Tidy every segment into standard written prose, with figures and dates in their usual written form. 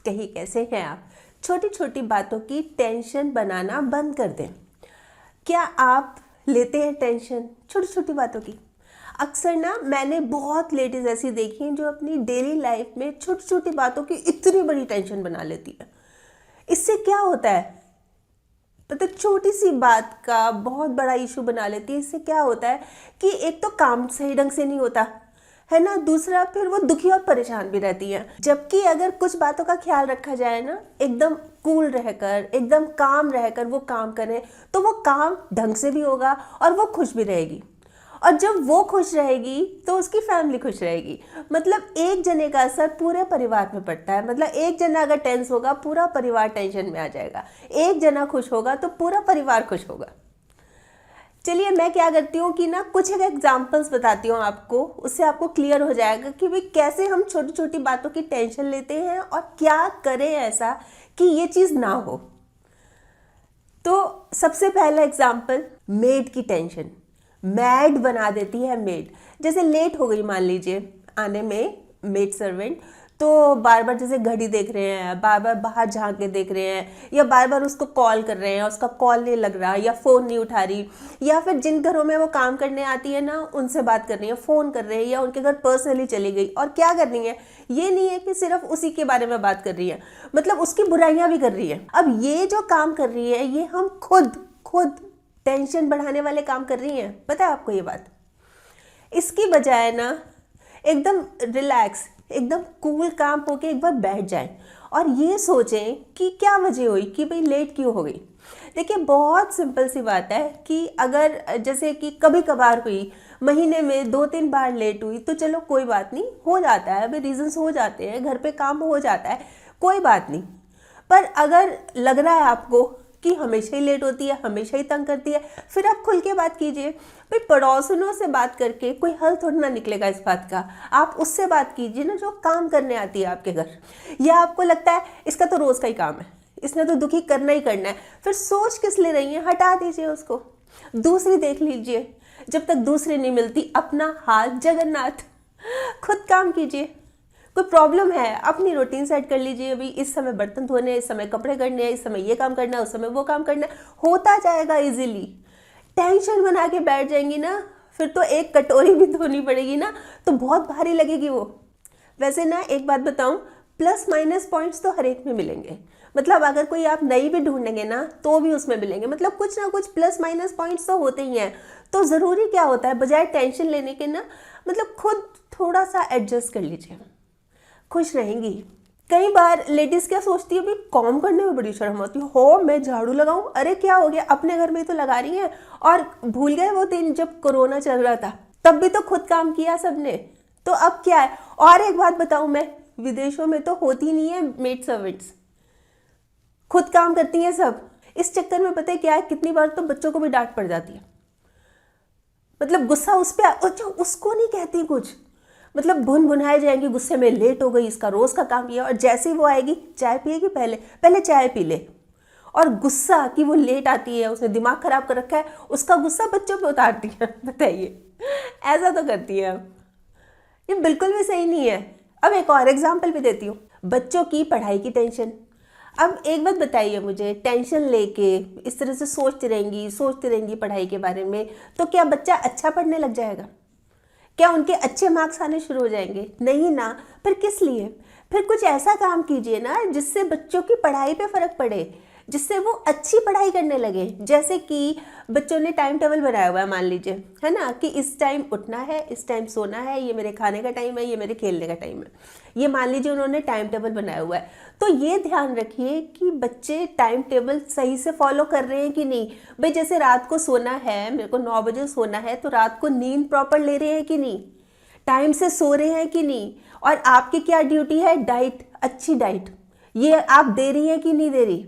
कहीं कैसे हैं आप। छोटी छोटी बातों की टेंशन बनाना बंद कर दें। क्या आप लेते हैं टेंशन छोटी छोटी बातों की? अक्सर ना मैंने बहुत लेडीज ऐसी देखी हैं जो अपनी डेली लाइफ में छोटी छोटी बातों की इतनी बड़ी टेंशन बना लेती है। इससे क्या होता है, पता, छोटी सी बात का बहुत बड़ा इशू बना लेती है। इससे क्या होता है कि एक तो काम सही ढंग से नहीं होता है ना, दूसरा फिर वो दुखी और परेशान भी रहती है। जबकि अगर कुछ बातों का ख्याल रखा जाए ना, एकदम कूल रहकर, एकदम काम रहकर वो काम करें, तो वो काम ढंग से भी होगा और वो खुश भी रहेगी। और जब वो खुश रहेगी तो उसकी फैमिली खुश रहेगी। मतलब एक जने का असर पूरे परिवार में पड़ता है। मतलब एक जना अगर टेंस होगा, पूरा परिवार टेंशन में आ जाएगा। एक जना खुश होगा तो पूरा परिवार खुश होगा। चलिए मैं क्या करती हूँ कि ना कुछ एक एग्जांपल्स बताती हूँ आपको, उससे आपको क्लियर हो जाएगा कि भाई कैसे हम छोटी छोटी बातों की टेंशन लेते हैं और क्या करें ऐसा कि ये चीज़ ना हो। तो सबसे पहला एग्जांपल, मेड की टेंशन। मैड बना देती है मेड। जैसे लेट हो गई मान लीजिए आने में मेड सर्वेंट, तो बार बार जैसे घड़ी देख रहे हैं, बार बार बाहर झांक के देख रहे हैं, या बार बार उसको कॉल कर रहे हैं, उसका कॉल नहीं लग रहा, या फ़ोन नहीं उठा रही, या फिर जिन घरों में वो काम करने आती है ना उनसे बात कर रही है, फ़ोन कर रहे हैं, या उनके घर पर्सनली चली गई। और क्या कर रही है, ये नहीं है कि सिर्फ उसी के बारे में बात कर रही है, मतलब उसकी बुराइयां भी कर रही है। अब ये जो काम कर रही है ये हम खुद टेंशन बढ़ाने वाले काम कर रही हैं। पता है आपको ये बात? इसकी बजाय ना एकदम रिलैक्स, एकदम कूल काम होके एक बार बैठ जाएं और ये सोचें कि क्या वजह हुई कि भाई लेट क्यों हो गई। देखिए बहुत सिंपल सी बात है कि अगर जैसे कि कभी कभार हुई, महीने में 2-3 बार लेट हुई तो चलो कोई बात नहीं, हो जाता है, अभी रीजंस हो जाते हैं, घर पे काम हो जाता है, कोई बात नहीं। पर अगर लग रहा है आपको कि हमेशा ही लेट होती है, हमेशा ही तंग करती है, फिर आप खुल के बात कीजिए। भाई पड़ोसियों से बात करके कोई हल थोड़ा ना निकलेगा इस बात का। आप उससे बात कीजिए ना जो काम करने आती है आपके घर। या आपको लगता है इसका तो रोज़ का ही काम है, इसने तो दुखी करना ही करना है, फिर सोच किस ले रही है, हटा दीजिए उसको, दूसरी देख लीजिए। जब तक दूसरी नहीं मिलती अपना हाल जगन्नाथ, खुद काम कीजिए। कोई प्रॉब्लम है, अपनी रूटीन सेट कर लीजिए। अभी इस समय बर्तन धोने हैं, इस समय कपड़े करने हैं, इस समय ये काम करना है, उस समय वो काम करना है, होता जाएगा इजीली। टेंशन बना के बैठ जाएंगी ना, फिर तो एक कटोरी भी धोनी पड़ेगी ना, तो बहुत भारी लगेगी वो। वैसे ना एक बात बताऊं, प्लस माइनस पॉइंट्स तो हर एक में मिलेंगे। मतलब अगर कोई आप नई भी ढूंढेंगे ना तो भी उसमें मिलेंगे। मतलब कुछ ना कुछ प्लस माइनस पॉइंट्स तो होते ही हैं। तो ज़रूरी क्या होता है, बजाय टेंशन लेने के ना, मतलब खुद थोड़ा सा एडजस्ट कर लीजिए, खुश रहेंगी। कई बार लेडीज क्या सोचती है, भाई काम करने में बड़ी शर्म आती है, हो मैं झाड़ू लगाऊं, अरे क्या हो गया, अपने घर में तो लगा रही हैं। और भूल गए वो दिन जब कोरोना चल रहा था, तब भी तो खुद काम किया सबने। तो अब क्या है। और एक बात बताऊं मैं, विदेशों में तो होती नहीं है मेड सर्वेंट्स, खुद काम करती हैं सब। इस चक्कर में पता है क्या है, कितनी बार तो बच्चों को भी डांट पड़ जाती है। मतलब गुस्सा उस पर, उसको नहीं कहती कुछ, मतलब भुन भुनाए जाएंगी गुस्से में, लेट हो गई, इसका रोज का काम किया। और जैसे ही वो आएगी चाय पिएगी, पहले चाय पी ले। और गुस्सा कि वो लेट आती है, उसने दिमाग खराब कर रखा है, उसका गुस्सा बच्चों पे उतारती है। बताइए, ऐसा तो करती है। ये बिल्कुल भी सही नहीं है। अब एक और एग्जाम्पल भी देती हूँ, बच्चों की पढ़ाई की टेंशन। अब एक बात बताइए मुझे, टेंशन लेके इस तरह से सोचती रहेंगी पढ़ाई के बारे में, तो क्या बच्चा अच्छा पढ़ने लग जाएगा? क्या उनके अच्छे मार्क्स आने शुरू हो जाएंगे? नहीं ना। फिर किस लिए? फिर कुछ ऐसा काम कीजिए ना जिससे बच्चों की पढ़ाई पे फर्क पड़े, जिससे वो अच्छी पढ़ाई करने लगे। जैसे कि बच्चों ने टाइम टेबल बनाया हुआ है मान लीजिए, है ना, कि इस टाइम उठना है, इस टाइम सोना है, ये मेरे खाने का टाइम है, ये मेरे खेलने का टाइम है। ये मान लीजिए उन्होंने टाइम टेबल बनाया हुआ है, तो ये ध्यान रखिए कि बच्चे टाइम टेबल सही से फॉलो कर रहे हैं कि नहीं। भाई जैसे रात को सोना है, मेरे को 9 बजे सोना है, तो रात को नींद प्रॉपर ले रहे हैं कि नहीं, टाइम से सो रहे हैं कि नहीं। और आपकी क्या ड्यूटी है, डाइट, अच्छी डाइट, ये आप दे रही हैं कि नहीं दे रही।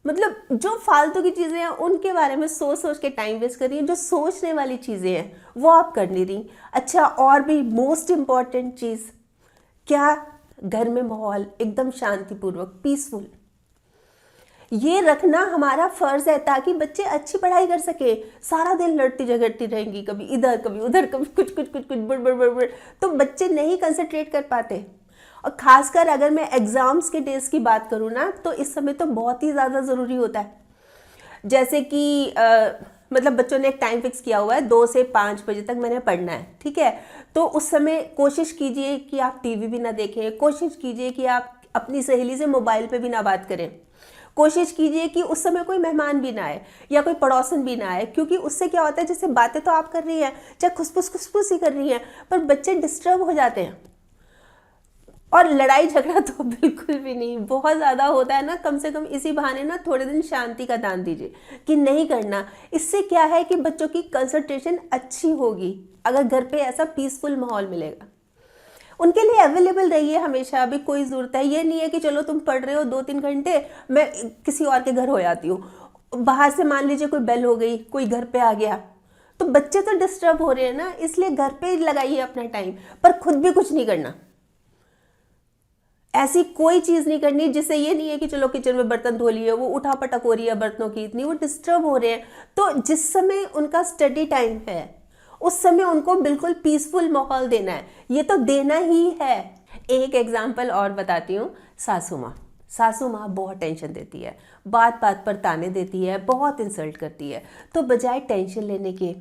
मतलब जो फालतू की चीज़ें हैं उनके बारे में सोच सोच के टाइम वेस्ट कर रही है, जो सोचने वाली चीज़ें हैं वो आप कर नहीं रही। अच्छा, और भी मोस्ट इम्पॉर्टेंट चीज़ क्या, घर में माहौल एकदम शांतिपूर्वक, पीसफुल, ये रखना हमारा फर्ज है ताकि बच्चे अच्छी पढ़ाई कर सके। सारा दिन लड़ती झगड़ती रहेंगी, कभी इधर कभी उधर, कभी कुछ कुछ कुछ कुछ बुड़ बुड़ बुड़ बुड़, तो बच्चे नहीं कंसंट्रेट कर पाते। और खासकर अगर मैं एग्ज़ाम्स के डेज की बात करूँ ना, तो इस समय तो बहुत ही ज़्यादा ज़रूरी होता है। जैसे कि मतलब बच्चों ने एक टाइम फिक्स किया हुआ है, 2 से 5 बजे तक मैंने पढ़ना है, ठीक है। तो उस समय कोशिश कीजिए कि आप टीवी भी ना देखें, कोशिश कीजिए कि आप अपनी सहेली से मोबाइल पे भी ना बात करें, कोशिश कीजिए कि उस समय कोई मेहमान भी ना आए या कोई पड़ोसन भी ना आए, क्योंकि उससे क्या होता है, जैसे बातें तो आप कर रही हैं, चाहे खुसफुस ही कर रही हैं, पर बच्चे डिस्टर्ब हो जाते हैं। और लड़ाई झगड़ा तो बिल्कुल भी नहीं, बहुत ज़्यादा होता है ना, कम से कम इसी बहाने ना थोड़े दिन शांति का दान दीजिए कि नहीं करना। इससे क्या है कि बच्चों की कंसंट्रेशन अच्छी होगी अगर घर पे ऐसा पीसफुल माहौल मिलेगा। उनके लिए अवेलेबल रहिए हमेशा, अभी कोई ज़रूरत है, ये नहीं है कि चलो तुम पढ़ रहे हो 2-3 घंटे, मैं किसी और के घर हो जाती हूँ। बाहर से मान लीजिए कोई बेल हो गई, कोई घर पे आ गया, तो बच्चे तो डिस्टर्ब हो रहे हैं ना, इसलिए घर पे लगाइए अपना टाइम, पर खुद भी कुछ नहीं करना। ऐसी कोई चीज़ नहीं करनी जिससे ये नहीं है कि चलो किचन में बर्तन धो लिए, वो उठा पटक हो रही है बर्तनों की इतनी, वो डिस्टर्ब हो रहे हैं। तो जिस समय उनका स्टडी टाइम है उस समय उनको बिल्कुल पीसफुल माहौल देना है, ये तो देना ही है। एक एग्जाम्पल और बताती हूँ, सासू माँ। सासू माँ बहुत टेंशन देती है, बात बात पर ताने देती है, बहुत इंसल्ट करती है। तो बजाय टेंशन लेने के,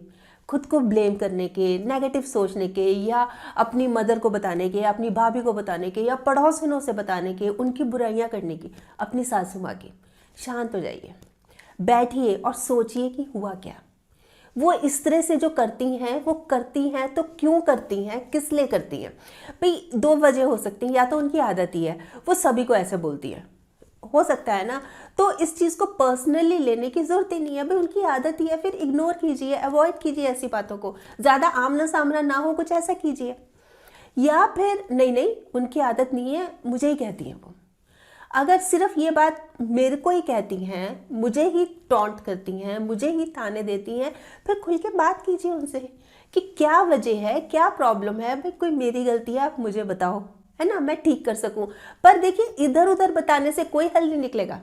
खुद को ब्लेम करने के, नेगेटिव सोचने के, या अपनी मदर को बताने के, या अपनी भाभी को बताने के, या पड़ोसिनों से बताने के, उनकी बुराइयां करने की, अपनी सासू माँ की, शांत हो जाइए, बैठिए और सोचिए कि हुआ क्या। वो इस तरह से जो करती हैं, वो करती हैं तो क्यों करती हैं, किस लिए करती हैं। भाई 2 वजह हो सकती हैं, या तो उनकी आदत ही है, वो सभी को ऐसे बोलती है, हो सकता है ना। तो इस चीज़ को पर्सनली लेने की ज़रूरत ही नहीं है, भाई उनकी आदत ही है, फिर इग्नोर कीजिए, अवॉइड कीजिए ऐसी बातों को, ज़्यादा आमना सामना ना हो, कुछ ऐसा कीजिए। या फिर नहीं उनकी आदत नहीं है, मुझे ही कहती हैं वो। अगर सिर्फ ये बात मेरे को ही कहती हैं, मुझे ही टॉन्ट करती हैं, मुझे ही ताने देती हैं, फिर खुल के बात कीजिए उनसे कि क्या वजह है, क्या प्रॉब्लम है, भाई कोई मेरी गलती है आप मुझे बताओ, है ना, मैं ठीक कर सकूं। पर देखिए इधर उधर बताने से कोई हल नहीं निकलेगा,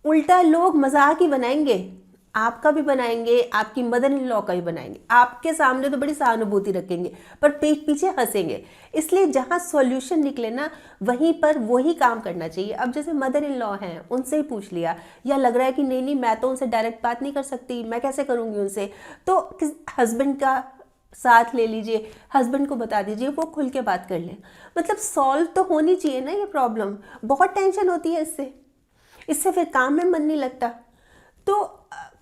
उल्टा लोग मजाक ही बनाएंगे, आपका भी बनाएंगे, आपकी मदर इन लॉ का भी बनाएंगे, आपके सामने तो बड़ी सहानुभूति रखेंगे पर पीठ पीछे हंसेंगे। इसलिए जहाँ सॉल्यूशन निकले ना वहीं पर वही काम करना चाहिए। अब जैसे मदर इन लॉ हैं, उनसे ही पूछ लिया, या लग रहा है कि नहीं मैं तो उनसे डायरेक्ट बात नहीं कर सकती, मैं कैसे करूँगी उनसे, तो हस्बैंड का साथ ले लीजिए, हस्बैंड को बता दीजिए, वो खुल के बात कर ले। मतलब सॉल्व तो होनी चाहिए ना ये प्रॉब्लम। बहुत टेंशन होती है इससे फिर काम में मन नहीं लगता। तो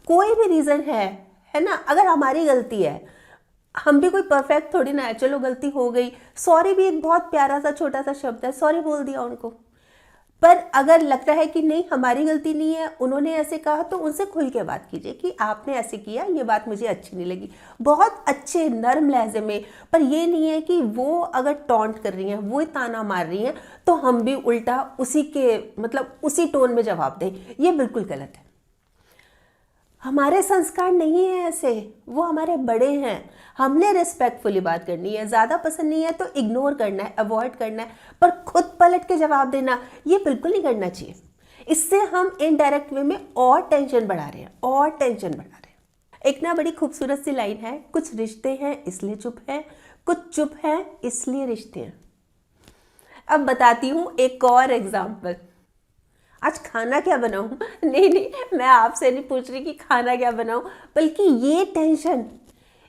कोई भी रीज़न है ना, अगर हमारी गलती है, हम भी कोई परफेक्ट थोड़ी ना है, चलो गलती हो गई, सॉरी भी एक बहुत प्यारा सा छोटा सा शब्द है, सॉरी बोल दिया उनको। पर अगर लगता है कि नहीं हमारी गलती नहीं है, उन्होंने ऐसे कहा, तो उनसे खुल के बात कीजिए कि आपने ऐसे किया, ये बात मुझे अच्छी नहीं लगी, बहुत अच्छे नर्म लहजे में। पर ये नहीं है कि वो अगर टॉन्ट कर रही हैं, वो ताना मार रही हैं, तो हम भी उल्टा उसी के मतलब उसी टोन में जवाब दें, ये बिल्कुल गलत है। हमारे संस्कार नहीं है ऐसे, वो हमारे बड़े हैं, हमने रिस्पेक्टफुली बात करनी है, ज़्यादा पसंद नहीं है तो इग्नोर करना है, अवॉइड करना है, पर खुद पलट के जवाब देना ये बिल्कुल नहीं करना चाहिए। इससे हम इनडायरेक्ट वे में और टेंशन बढ़ा रहे हैं, और टेंशन बढ़ा रहे हैं। एक ना बड़ी खूबसूरत सी लाइन है, कुछ रिश्ते हैं इसलिए चुप है, कुछ चुप है इसलिए रिश्ते हैं। अब बताती हूँ एक और एग्जाम्पल। आज खाना क्या बनाऊं? नहीं मैं आपसे नहीं पूछ रही कि खाना क्या बनाऊं, बल्कि ये टेंशन,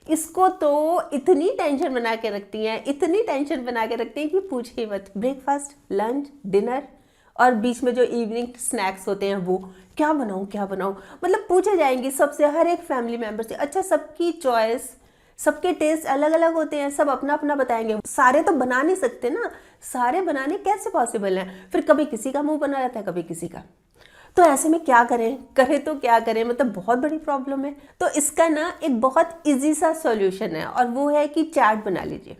इसको तो इतनी टेंशन बना के रखती हैं, इतनी टेंशन बना के रखती हैं कि पूछिए मत। ब्रेकफास्ट, लंच, डिनर और बीच में जो इवनिंग स्नैक्स होते हैं वो क्या बनाऊं क्या बनाऊं, मतलब पूछे जाएंगी सबसे, हर एक फैमिली मेम्बर से। अच्छा, सबकी चॉइस, सबके टेस्ट अलग अलग होते हैं, सब अपना अपना बताएंगे, सारे तो बना नहीं सकते ना, सारे बनाने कैसे पॉसिबल हैं। फिर कभी किसी का मुंह बना रहता है, कभी किसी का। तो ऐसे में क्या करें तो क्या करें, मतलब बहुत बड़ी प्रॉब्लम है। तो इसका ना एक बहुत इजी सा सॉल्यूशन है, और वो है कि चाट बना लीजिए।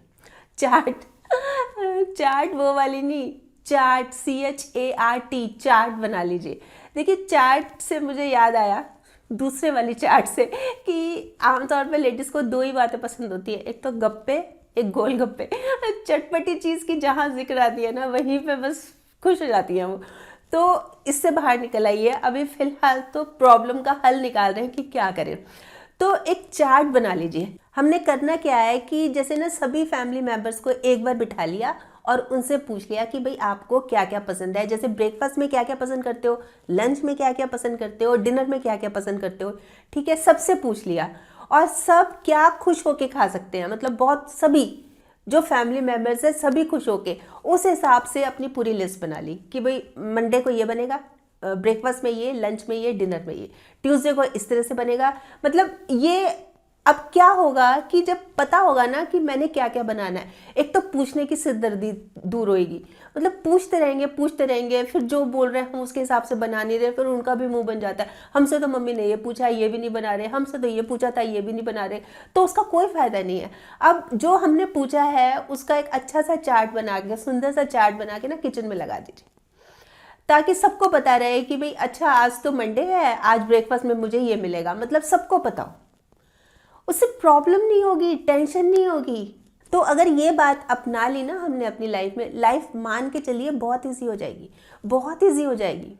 चाट वो वाली नहीं, चाट CHART, चाट बना लीजिए। देखिए चाट से मुझे याद आया दूसरे वाली चाट से कि आमतौर पे लेडीज़ को 2 ही बातें पसंद होती है, एक तो गप्पे, एक गोलगप्पे। चटपटी चीज़ की जहाँ जिक्र आती है ना वहीं पे बस खुश हो जाती हैं वो। तो इससे बाहर निकल आइए। अभी फ़िलहाल तो प्रॉब्लम का हल निकाल रहे हैं कि क्या करें। तो एक चार्ट बना लीजिए। हमने करना क्या है कि जैसे ना सभी फैमिली मेम्बर्स को एक बार बिठा लिया और उनसे पूछ लिया कि भाई आपको क्या क्या पसंद है, जैसे ब्रेकफास्ट में क्या क्या पसंद करते हो, लंच में क्या क्या पसंद करते हो, डिनर में क्या क्या पसंद करते हो, ठीक है, सबसे पूछ लिया। और सब क्या खुश होके खा सकते हैं, मतलब बहुत सभी जो फैमिली मेम्बर्स है सभी खुश होके उस हिसाब से अपनी पूरी लिस्ट बना ली कि भाई मंडे को ये बनेगा, ब्रेकफास्ट में ये, लंच में ये, डिनर में ये, ट्यूसडे को इस तरह से बनेगा। मतलब ये अब क्या होगा कि जब पता होगा ना कि मैंने क्या क्या बनाना है, एक तो पूछने की सिरदर्दी दूर होएगी, मतलब पूछते रहेंगे, फिर जो बोल रहे हैं हम उसके हिसाब से बना नहीं रहे, फिर उनका भी मुंह बन जाता है, हमसे तो मम्मी ने ये पूछा ये भी नहीं बना रहे, हमसे तो ये पूछा था ये भी नहीं बना रहे, तो उसका कोई फायदा नहीं है। अब जो हमने पूछा है उसका एक अच्छा सा चार्ट बना के, सुंदर सा चार्ट बना के ना किचन में लगा दीजिए, ताकि सबको पता रहे कि भाई अच्छा आज तो मंडे है, आज ब्रेकफास्ट में मुझे ये मिलेगा, मतलब सबको पता हो, उससे प्रॉब्लम नहीं होगी, टेंशन नहीं होगी। तो अगर ये बात अपना ली ना हमने अपनी लाइफ में, लाइफ मान के चलिए बहुत ईजी हो जाएगी, बहुत ईजी हो जाएगी।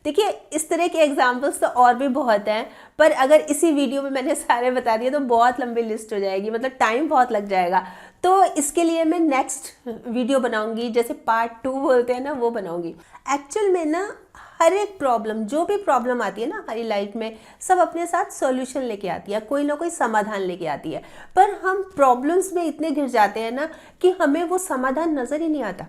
देखिए इस तरह के एग्जाम्पल्स तो और भी बहुत हैं, पर अगर इसी वीडियो में मैंने सारे बता दिए तो बहुत लंबी लिस्ट हो जाएगी, मतलब टाइम बहुत लग जाएगा। तो इसके लिए मैं नेक्स्ट वीडियो बनाऊंगी, जैसे पार्ट 2 बोलते हैं ना, वो बनाऊंगी। एक्चुअल में ना हर एक प्रॉब्लम, जो भी प्रॉब्लम आती है ना हमारी लाइफ में, सब अपने साथ सॉल्यूशन लेके आती है, कोई ना कोई समाधान लेके आती है। पर हम प्रॉब्लम्स में इतने घिर जाते हैं ना कि हमें वो समाधान नज़र ही नहीं आता।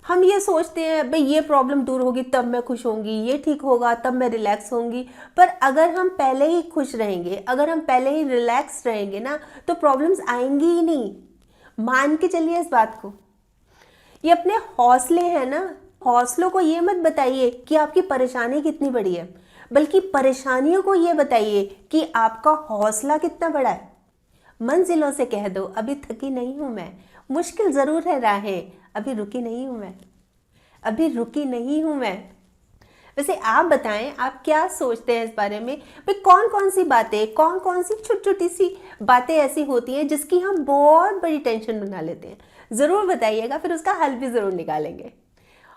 हम ये सोचते हैं भाई ये प्रॉब्लम दूर होगी तब मैं खुश होंगी, ये ठीक होगा तब मैं रिलैक्स होंगी। पर अगर हम पहले ही खुश रहेंगे, अगर हम पहले ही रिलैक्स रहेंगे ना, तो प्रॉब्लम्स आएंगी ही नहीं। मान के चलिए इस बात को। ये अपने हौसले हैं ना, हौसलों को ये मत बताइए कि आपकी परेशानी कितनी बड़ी है, बल्कि परेशानियों को ये बताइए कि आपका हौसला कितना बड़ा है। मंजिलों से कह दो अभी थकी नहीं हूँ मैं, मुश्किल ज़रूर है राहें, अभी रुकी नहीं हूँ मैं, अभी रुकी नहीं हूँ मैं। वैसे आप बताएं, आप क्या सोचते हैं इस बारे में? भाई कौन कौन सी बातें, कौन कौन सी छोटी छोटी सी बातें ऐसी होती हैं जिसकी हम बहुत बड़ी टेंशन बना लेते हैं? ज़रूर बताइएगा, फिर उसका हल भी ज़रूर निकालेंगे।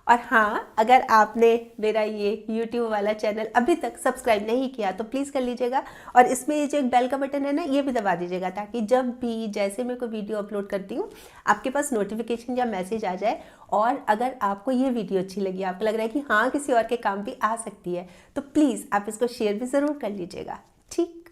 और हाँ, अगर आपने मेरा ये YouTube वाला चैनल अभी तक सब्सक्राइब नहीं किया तो प्लीज़ कर लीजिएगा, और इसमें ये जो एक बेल का बटन है ना, ये भी दबा दीजिएगा, ताकि जब भी जैसे मैं कोई वीडियो अपलोड करती हूँ आपके पास नोटिफिकेशन या मैसेज आ जाए। और अगर आपको ये वीडियो अच्छी लगी, आपको लग रहा है कि हाँ किसी और के काम भी आ सकती है, तो प्लीज़ आप इसको शेयर भी ज़रूर कर लीजिएगा। ठीक।